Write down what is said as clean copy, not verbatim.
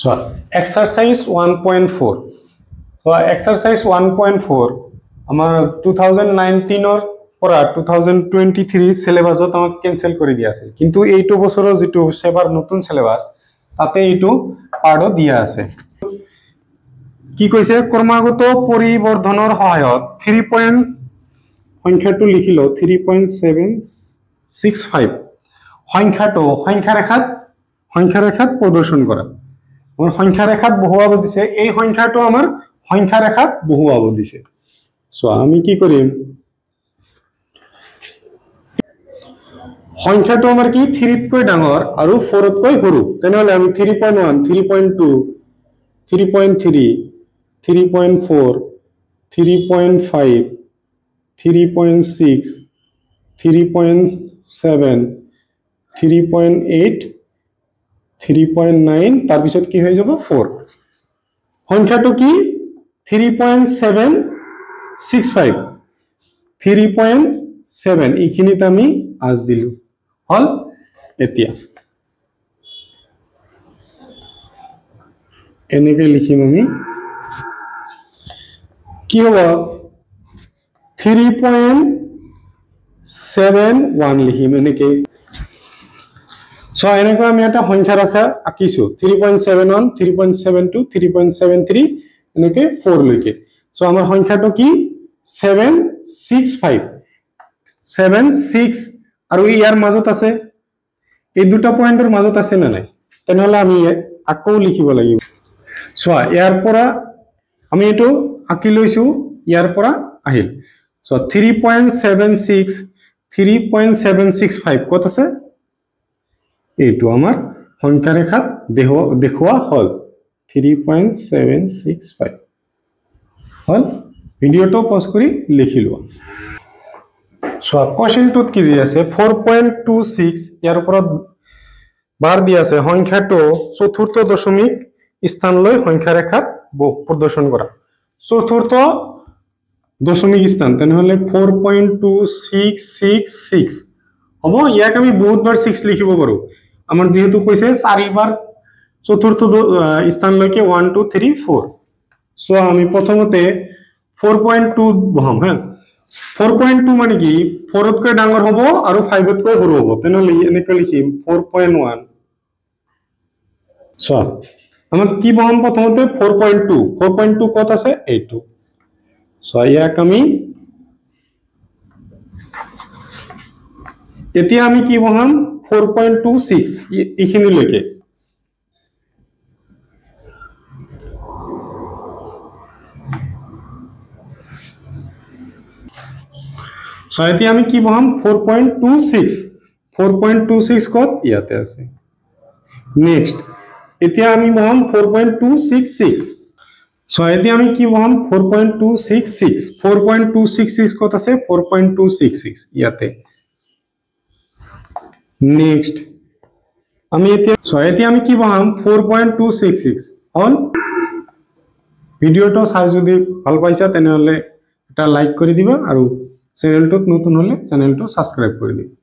So exercise 1.4. So exercise 1.4 আমার 2019 or পড়া 2023 সিলেবাসত আমাক ক্যান্সেল করে দিয়া আছে, কিন্তু এইটো বছৰৰ যেটো সেবাৰ নতুন সিলেবাস তাতে এইটো পাৰ্টও দিয়া আছে। কি কৈছে, ক্ৰমাগত পৰিবৰ্ধনৰ সহায়ত 3 পইণ্ট সংখ্যাটো লিখিলো 3.765 সংখ্যাটো সংখ্যাৰেখাত প্ৰদৰ্শন কৰা। আমাৰ সংখ্যাৰেখাত বহুৱাব দিছে, এই সংখ্যাটো আমাৰ সংখ্যাৰেখাত বহুৱাব দিছে। সো আমি কি কৰিম, সংখ্যাটো আমাৰ কি 3 তকৈ ডাঙৰ আৰু 4 তকৈ সৰু, তেনেহলে আমি 3.1 3.2 3.3 3.4 3.5 3.6 3.7 3.8 3.9 তার পিছত কি হয়ে যাব 4। সংখ্যাটো কি 3.765 3.7 এইখিনিত আমি আজ দিলু হল। এতিয়া এনেকে লিখিম আমি, কি হব 3.71 লিখিম এনেকে। সো এনেকৈ আমি এটা সংখ্যা ৰেখা আঁকিছো 3.71 3.72 3.73 এনেকে 4 লৈকে। সো আমাৰ সংখ্যাটো কি 765 76 আৰু ইয়াৰ মাজত আছে, এই দুটা পয়েন্টৰ মাজত আছে না নাই, তেনেহলে আমি আকৌ লিখিব লাগিব। সো ইয়াৰ পৰা আমি এটো আঁকি লৈছো, ইয়াৰ পৰা আহিল। সো 3.76 3.765 কত আছে, এইটো আমাৰ সংখ্যা ৰেখাত দেখুয়া হল 3.765 হল। ভিডিওটো পজ কৰি লিখি লোৱা। সো কোৱেশ্চনটোত কি দি আছে 4.26 ইয়াৰ ওপৰত বাৰ দি আছে, সংখ্যাটো চতুৰ্থ দশমিক স্থানলৈ সংখ্যা ৰেখাত প্ৰদৰ্শন কৰা। চতুৰ্থ দশমিক স্থান তেনেহলে 4.2666 হ'ব। ইয়াক আমি বহুতবাৰ 6 লিখিব পাৰো, আমার যেহেতু কইছে 4 বার চতুর্থ স্থানলৈকে 1 2 3 4। সো আমি প্রথমতে 4.2 বহাম। হ্যাঁ, 4.2 মানে কি 4 তকৈ ডাঙৰ হ'ব আৰু 5 তকৈ সৰু হ'ব, তেনেহলে এনেকৈ লিখিম 4.1। সো আমাৰ কি বহাম প্ৰথমতে 4.2 কত আছে এইটো। সো ইয়াক আমি এতিয়া আমি কি বহাম 4.26 এইখিনিলৈকে। সো এতিয়া আমি কি বহাম 4.26 কত ইয়াতে আছে। নেক্সট এতিয়া আমি বহাম 4.266। সো এতিয়া আমি কি বহাম 4.266 কত আছে 4.266 ইয়াতে। নেক্সট আমি এতিয়া আমি কি বহাম 4.266 হল। ভিডিওটো চাই যদি ভাল পাইছা তেনেহলে এটা লাইক কৰি দিবা আৰু চ্যানেলটোত নতুন হলে চ্যানেলটো সাবস্ক্ৰাইব কৰি দিবা।